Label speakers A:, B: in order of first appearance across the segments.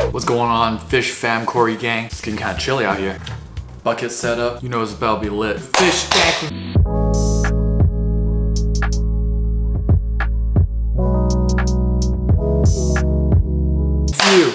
A: Yo, what's going on, fish fam Corey gang? It's getting kind of chilly out here. Bucket set up, you know it's about to be lit. Fish tank.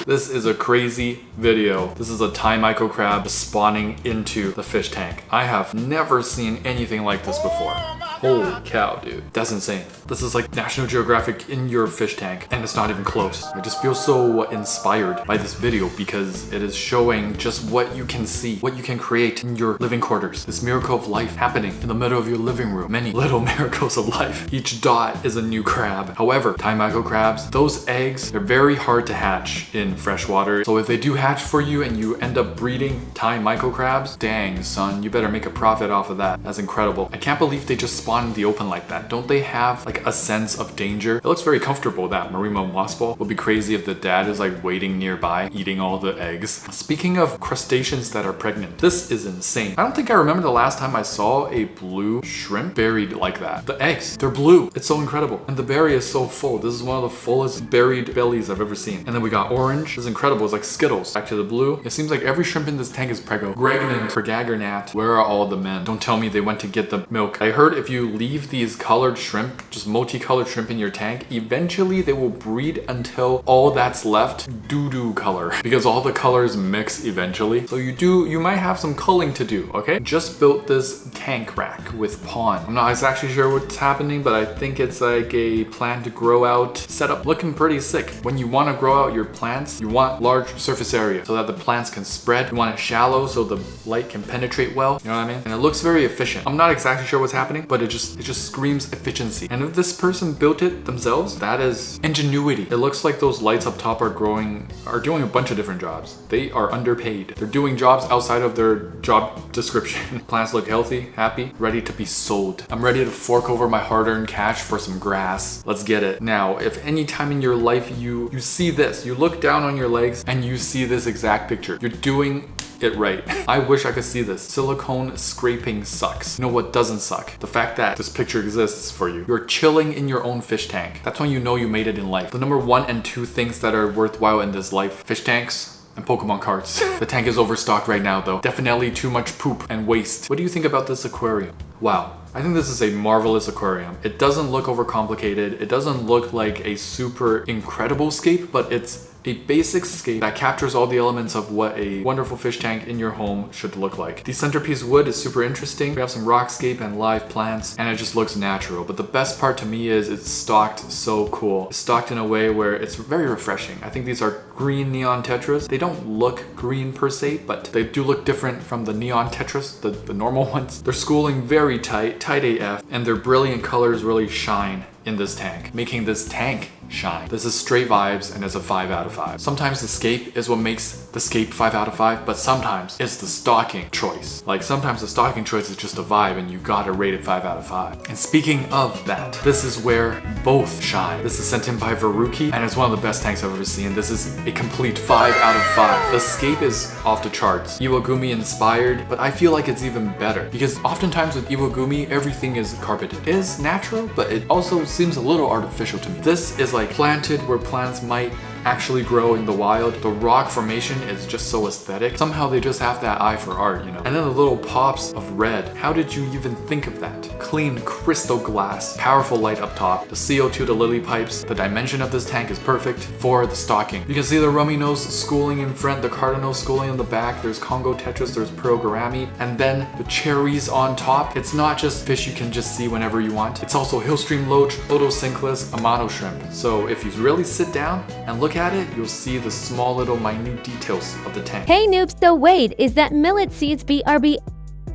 A: This is a crazy video. This is a Thai micro crab spawning into the fish tank. I have never seen anything like this before. Holy cow, dude. That's insane. This is like National Geographic in your fish tank, and it's not even close. I just feel so inspired by this video because it is showing just what you can see, what you can create in your living quarters. This miracle of life happening in the middle of your living room. Many little miracles of life. Each dot is a new crab. However, Thai micro crabs, those eggs, they're very hard to hatch in fresh water. So if they do hatch for you and you end up breeding Thai micro crabs, dang son, you better make a profit off of that. That's incredible. I can't believe they just spawn in the open like that. Don't they have like a sense of danger? It looks very comfortable, that Marima wasp ball. Would be crazy if the dad is like waiting nearby, eating all the eggs. Speaking of crustaceans that are pregnant, this is insane. I don't think I remember the last time I saw a blue shrimp buried like that. The eggs, they're blue. It's so incredible. And the berry is so full. This is one of the fullest buried bellies I've ever seen. And then we got orange. This is incredible. It's like Skittles. Back to the blue. It seems like every shrimp in this tank is preggo. Pregnant. Pregaggernat. Where are all the men? Don't tell me they went to get the milk. I heard if you leave these colored shrimp, just multicolored shrimp in your tank, eventually they will breed until all that's left doo-doo color, because all the colors mix eventually. So you might have some culling to do, okay? Just built this tank rack with pond. I'm not exactly sure what's happening, but I think it's like a plant to grow out setup. Looking pretty sick. When you want to grow out your plants, you want large surface area so that the plants can spread. You want it shallow so the light can penetrate well. You know what I mean? And it looks very efficient. I'm not exactly sure what's happening, but it just screams efficiency. And if this person built it themselves, that is ingenuity. It looks like those lights up top are doing a bunch of different jobs. They are underpaid. They're doing jobs outside of their job description. Plants look healthy, happy, ready to be sold. I'm ready to fork over my hard-earned cash for some grass. Let's get it. Now, if any time in your life you see this, you look down on your legs and you see this exact picture, you're doing it right. I wish I could see this. Silicone scraping sucks. You know what doesn't suck? The fact that this picture exists for you. You're chilling in your own fish tank. That's when you know you made it in life. The number 1 and 2 things that are worthwhile in this life: fish tanks and Pokemon cards. The tank is overstocked right now though. Definitely too much poop and waste. What do you think about this aquarium? Wow. I think this is a marvelous aquarium. It doesn't look overcomplicated. It doesn't look like a super incredible scape, but it's a basic scape that captures all the elements of what a wonderful fish tank in your home should look like. The centerpiece wood is super interesting. We have some rockscape and live plants, and it just looks natural. But the best part to me is it's stocked so cool. It's stocked in a way where it's very refreshing. I think these are green neon tetras. They don't look green per se, but they do look different from the neon tetras, the normal ones. They're schooling very tight AF, and their brilliant colors really shine in this tank, making this tank shine. This is straight vibes, and it's a 5 out of 5. Sometimes the scape is what makes the scape 5 out of 5, but sometimes it's the stocking choice. Like sometimes the stocking choice is just a vibe and you gotta rate it 5 out of 5. And speaking of that, this is where both shine. This is sent in by Veruki, and it's one of the best tanks I've ever seen. This is a complete 5 out of 5. The scape is off the charts. Iwagumi inspired, but I feel like it's even better because oftentimes with Iwagumi, everything is carpeted. It is natural, but it also seems a little artificial to me. This is like planted where plants might actually grow in the wild. The rock formation is just so aesthetic. Somehow they just have that eye for art, you know? And then the little pops of red. How did you even think of that? Clean crystal glass, powerful light up top, the CO2, the lily pipes. The dimension of this tank is perfect for the stocking. You can see the rummy nose schooling in front, the cardinal schooling in the back. There's Congo tetras, there's pearl gourami, and then the cherries on top. It's not just fish you can just see whenever you want. It's also hillstream loach, photosynchilus, amano shrimp. So if you really sit down and look at it, you'll see the small little minute details of the tank.
B: Hey noobs, so wait, is that millet seeds BRB?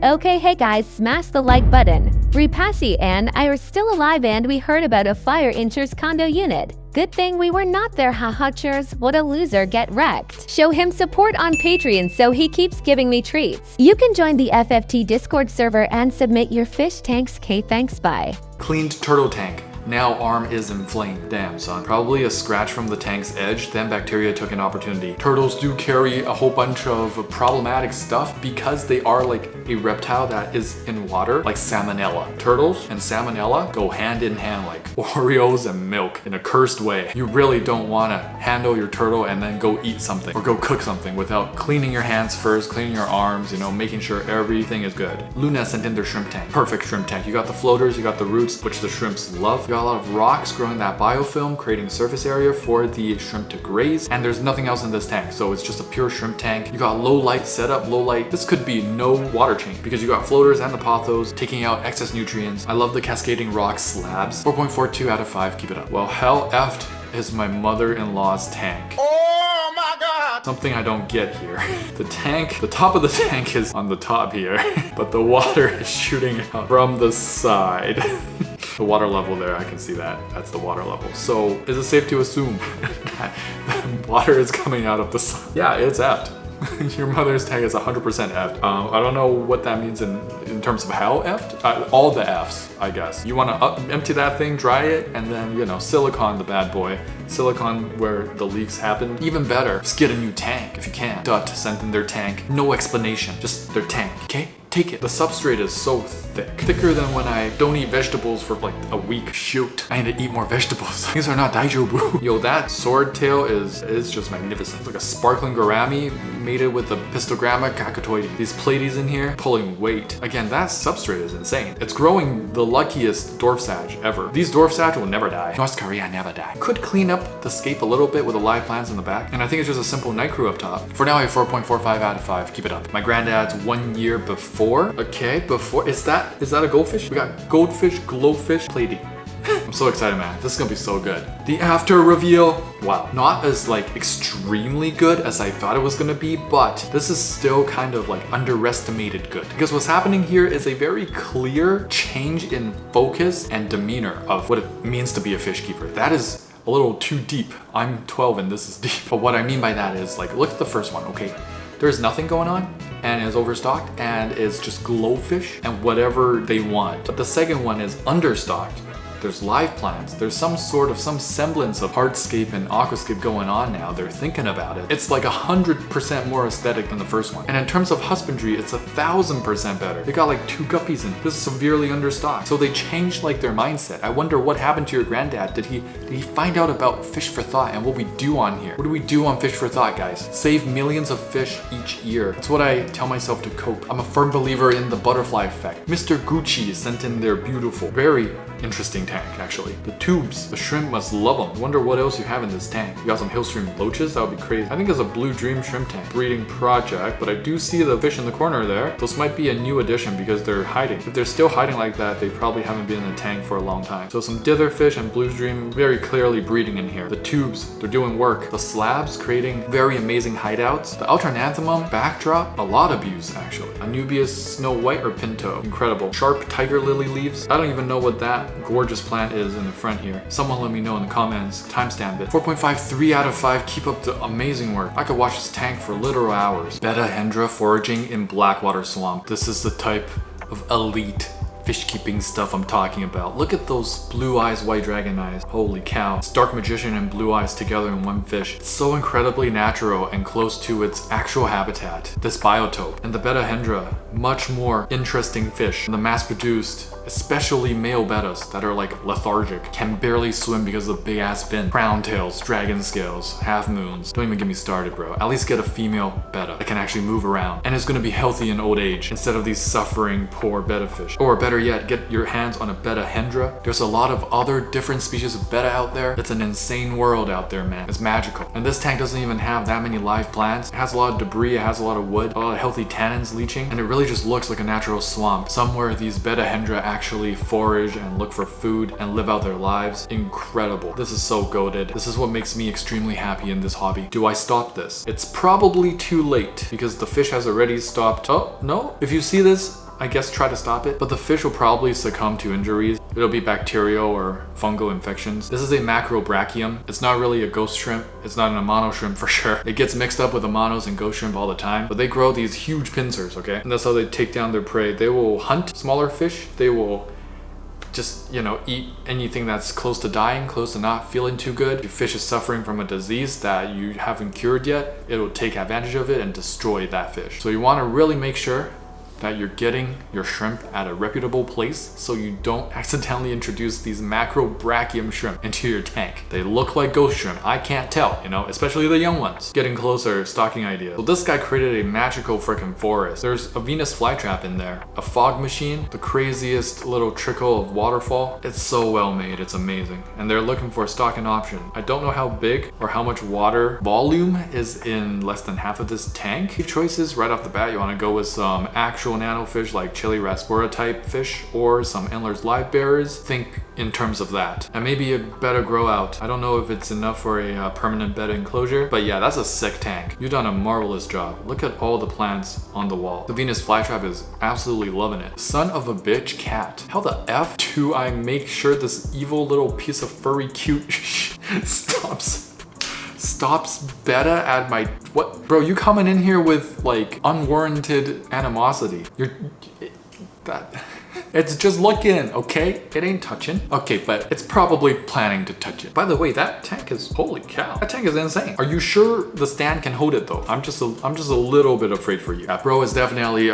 B: Okay, hey guys, smash the like button. Repassi and I are still alive and we heard about a fire in Cher's condo unit. Good thing we were not there, haha Chers, what a loser, get wrecked. Show him support on Patreon so he keeps giving me treats. You can join the FFT Discord server and submit your fish tanks. Thanks, bye.
A: Cleaned turtle tank. Now arm is inflamed. Damn, son. Probably a scratch from the tank's edge, then bacteria took an opportunity. Turtles do carry a whole bunch of problematic stuff because they are like a reptile that is in water, like salmonella. Turtles and salmonella go hand in hand like Oreos and milk in a cursed way. You really don't want to handle your turtle and then go eat something or go cook something without cleaning your hands first, cleaning your arms, you know, making sure everything is good. Luna sent in their shrimp tank. Perfect shrimp tank. You got the floaters, you got the roots, which the shrimps love. You got a lot of rocks growing that biofilm, creating a surface area for the shrimp to graze. And there's nothing else in this tank, so it's just a pure shrimp tank. You got low light setup, low light. This could be no water change because you got floaters and the pothos taking out excess nutrients. I love the cascading rock slabs. 4.42 out of 5, keep it up. Well, hell effed is my mother-in-law's tank.
C: Oh my God!
A: Something I don't get here. The top of the tank is on the top here, but the water is shooting out from the side. The water level there, I can see that. That's the water level. So is it safe to assume that the water is coming out of the side? Yeah, it's effed. Your mother's tank is 100% effed. I don't know what that means in terms of how effed. All the Fs, I guess. You want to empty that thing, dry it, and then, you know, silicone the bad boy. Silicone where the leaks happen. Even better, just get a new tank if you can. Dut sent in their tank. No explanation, just their tank, okay? Take it. The substrate is so thick. Thicker than when I don't eat vegetables for like a week. Shoot, I need to eat more vegetables. These are not daijobu. Yo, that sword tail is just magnificent. It's like a sparkling gourami mated with a pistogramma cacatoides. These platies in here pulling weight. Again, that substrate is insane. It's growing the luckiest dwarf sage ever. These dwarf sage will never die. North Korea never die. Could clean up the scape a little bit with the live plants in the back. And I think it's just a simple night crew up top. For now, I have 4.45 out of 5. Keep it up. My granddad's 1 year before. Okay, before. Is that a goldfish? We got goldfish, glowfish, platy. I'm so excited, man. This is gonna be so good. The after reveal. Wow. Not as like extremely good as I thought it was gonna be, but this is still kind of like underestimated good. Because what's happening here is a very clear change in focus and demeanor of what it means to be a fish keeper. That is a little too deep. I'm 12 and this is deep. But what I mean by that is like, look at the first one, okay? There's nothing going on and is overstocked and is just glowfish and whatever they want. But the second one is understocked. There's live plants. There's some semblance of hardscape and aquascape going on now. They're thinking about it. It's like 100% more aesthetic than the first one. And in terms of husbandry, it's 1,000% better. They got like 2 guppies in. This is severely understocked. So they changed like their mindset. I wonder what happened to your granddad. Did he find out about fish for thought and what we do on here? What do we do on fish for thought, guys? Save millions of fish each year. That's what I tell myself to cope. I'm a firm believer in the butterfly effect. Mr. Gucci sent in their beautiful, very interesting tank, actually. The tubes, the shrimp must love them. I wonder what else you have in this tank. You got some hillstream loaches? That would be crazy. I think it's a blue dream shrimp tank breeding project, but I do see the fish in the corner there. This might be a new addition because they're hiding. If they're still hiding like that, they probably haven't been in the tank for a long time. So some ditherfish and blue dream very clearly breeding in here. The tubes, they're doing work. The slabs creating very amazing hideouts. The alternanthemum backdrop, a lot of views actually. Anubias Snow White or Pinto, incredible. Sharp tiger lily leaves. I don't even know what that gorgeous plant is in the front here. Someone let me know in the comments. Timestamp it. 4.53 out of 5. Keep up the amazing work. I could watch this tank for literal hours. Betta hendra foraging in Blackwater Swamp. This is the type of elite fish keeping stuff I'm talking about. Look at those blue eyes, white dragon eyes. Holy cow. It's Dark Magician and blue eyes together in one fish. It's so incredibly natural and close to its actual habitat, this biotope. And the Betta hendra, much more interesting fish. And the mass-produced, especially male bettas that are like lethargic, can barely swim because of the big ass fin. Crown tails, dragon scales, half moons. Don't even get me started, bro. At least get a female betta that can actually move around and is gonna be healthy in old age instead of these suffering poor betta fish. Or better yet, get your hands on a Betta hendra. There's a lot of other different species of betta out there. It's an insane world out there, man. It's magical. And this tank doesn't even have that many live plants. It has a lot of debris, it has a lot of wood, a lot of healthy tannins leaching, and it really just looks like a natural swamp. Somewhere these Betta hendra actually forage and look for food and live out their lives. Incredible. This is so goated. This is what makes me extremely happy in this hobby. Do I stop this? It's probably too late because the fish has already stopped. Oh, no. If you see this, I guess try to stop it, but the fish will probably succumb to injuries. It'll be bacterial or fungal infections. This is a macrobrachium. It's not really a ghost shrimp. It's not an amano shrimp for sure. It gets mixed up with amanos and ghost shrimp all the time, but they grow these huge pincers, okay? And that's how they take down their prey. They will hunt smaller fish. They will just, you know, eat anything that's close to dying, close to not feeling too good. If your fish is suffering from a disease that you haven't cured yet, it'll take advantage of it and destroy that fish. So you want to really make sure that you're getting your shrimp at a reputable place so you don't accidentally introduce these macrobrachium shrimp into your tank. They look like ghost shrimp. I can't tell, you know, especially the young ones. Getting closer, stocking idea. So this guy created a magical freaking forest. There's a Venus flytrap in there, a fog machine, the craziest little trickle of waterfall. It's so well made, it's amazing. And they're looking for a stocking option. I don't know how big or how much water volume is in less than half of this tank. Your choices right off the bat, you want to go with some actual nano fish like Chili raspora type fish or some Endler's live bearers. Think in terms of that. And maybe a better grow out. I don't know if it's enough for a permanent bed enclosure, but yeah, that's a sick tank. You've done a marvelous job. Look at all the plants on the wall. The Venus flytrap is absolutely loving it. Son of a bitch cat. How the F do I make sure this evil little piece of furry cute stops beta at my what? Bro, you coming in here with like unwarranted animosity. It's just looking, okay? It ain't touching. Okay, but it's probably planning to touch it. By the way, that tank is, holy cow. That tank is insane. Are you sure the stand can hold it though? I'm just a little bit afraid for you. Yeah, bro is definitely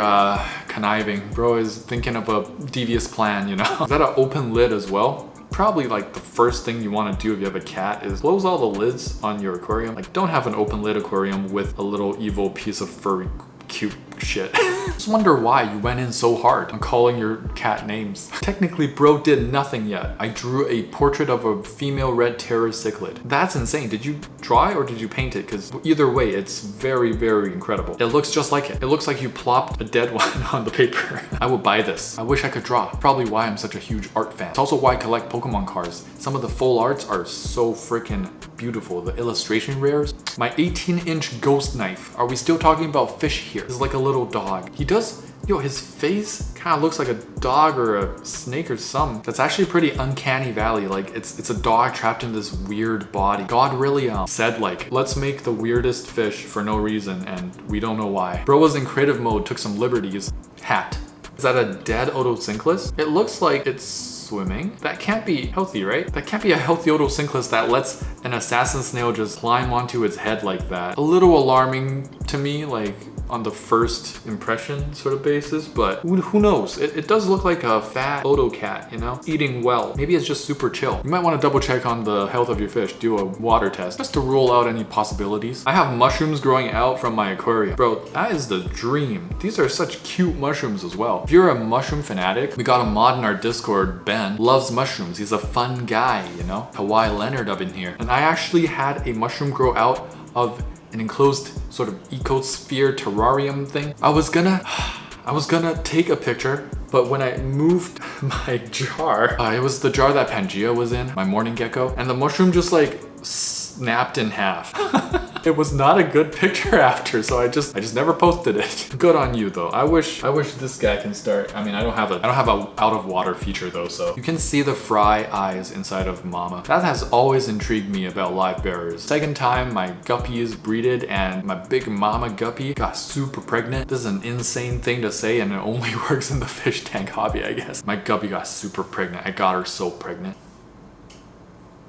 A: conniving. Bro is thinking of a devious plan, you know? Is that an open lid as well? Probably like the first thing you want to do if you have a cat is close all the lids on your aquarium. Like don't have an open lid aquarium with a little evil piece of furry cute shit. Just wonder why you went in so hard on calling your cat names. Technically, bro did nothing yet. I drew a portrait of a female red terror cichlid. That's insane. Did you draw it or did you paint it? Because either way, it's very, very incredible. It looks just like it. It looks like you plopped a dead one on the paper. I would buy this. I wish I could draw. Probably why I'm such a huge art fan. It's also why I collect Pokemon cards. Some of the full arts are so freaking beautiful. The illustration rares. My 18-inch ghost knife. Are we still talking about fish here? This is like a little dog. He does, yo, his face kind of looks like a dog or a snake or something. That's actually pretty uncanny valley. Like it's a dog trapped in this weird body. God really said like, let's make the weirdest fish for no reason and we don't know why. Bro was in creative mode, took some liberties. Hat. Is that a dead otocinclus? It looks like it's swimming. That can't be healthy, right? That can't be a healthy otocinclus that lets an assassin snail just climb onto its head like that. A little alarming to me, like on the first impression sort of basis, but who knows? It does look like a fat oto cat, you know? Eating well. Maybe it's just super chill. You might want to double check on the health of your fish, do a water test, just to rule out any possibilities. I have mushrooms growing out from my aquarium. Bro, that is the dream. These are such cute mushrooms as well. If you're a mushroom fanatic, we got a mod in our Discord, Ben, loves mushrooms. He's a fun guy, you know? Hawaii Leonard up in here. And I actually had a mushroom grow out of an enclosed sort of ecosphere terrarium thing. I was gonna take a picture, but when I moved my jar, it was the jar that Pangea was in, my morning gecko, and the mushroom just like snapped in half. It was not a good picture after, so I just never posted it. Good on you though. I wish this guy can start. I mean, I don't have a out of water feature though, so you can see the fry eyes inside of mama. That has always intrigued me about live bearers. Second time my guppy is breeded and my big mama guppy got super pregnant. This is an insane thing to say and it only works in the fish tank hobby, I guess. My guppy got super pregnant. I got her so pregnant.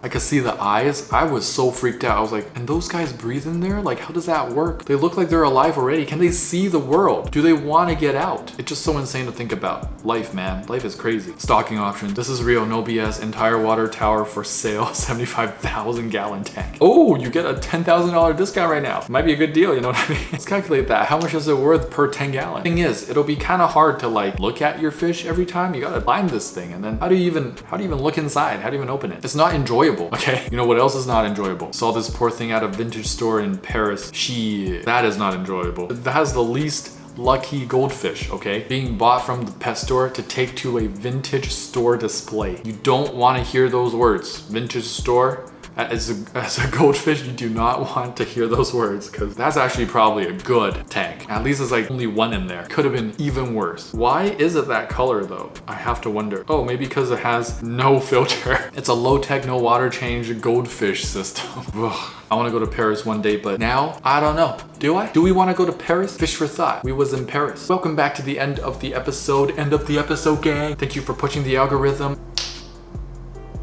A: I could see the eyes. I was so freaked out. I was like, and those guys breathe in there? Like, how does that work? They look like they're alive already. Can they see the world? Do they want to get out? It's just so insane to think about. Life, man. Life is crazy. Stocking option. This is real. No BS. Entire water tower for sale. 75,000 gallon tank. Oh, you get a $10,000 discount right now. Might be a good deal, you know what I mean? Let's calculate that. How much is it worth per 10 gallon? Thing is, it'll be kind of hard to like look at your fish every time. You gotta find this thing. And then how do you even look inside? How do you even open it? It's not enjoyable. Okay, you know what else is not enjoyable? Saw this poor thing at a vintage store in Paris. That is not enjoyable. That has the least lucky goldfish, okay? Being bought from the pet store to take to a vintage store display. You don't want to hear those words. Vintage store. As a goldfish, you do not want to hear those words because that's actually probably a good tank. At least it's like only one in there. Could have been even worse. Why is it that color though? I have to wonder. Oh, maybe because it has no filter. It's a low-tech, no water change goldfish system. I want to go to Paris one day, but now, I don't know. Do I? Do we want to go to Paris? Fish for thought. We was in Paris. Welcome back to the end of the episode. End of the episode, gang. Thank you for pushing the algorithm.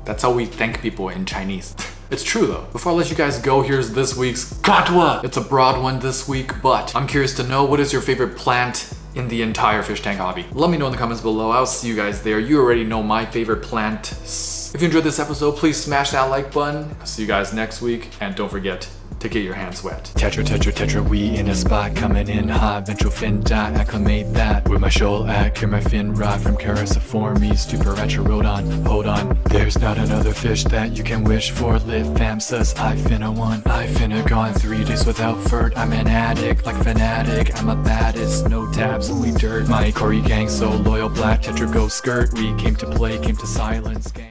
A: That's how we thank people in Chinese. It's true though. Before I let you guys go, here's this week's Katwa. It's a broad one this week, but I'm curious to know, what is your favorite plant in the entire fish tank hobby? Let me know in the comments below. I'll see you guys there. You already know my favorite plant. If you enjoyed this episode, please smash that like button. I'll see you guys next week, and don't forget to get your hands wet.
D: Tetra, we in a spot, coming in hot. Ventral fin dot, acclimate that. With my shoal at, cure my fin rot from Cariciformes to Paracherodon. Hold on, there's not another fish that you can wish for. Lit fam sus, I finna one. I finna gone 3 days without furt. I'm an addict, like fanatic. I'm a baddest, no tabs, only dirt. My Corey gang so loyal, black Tetra go skirt. We came to play, came to silence, gang.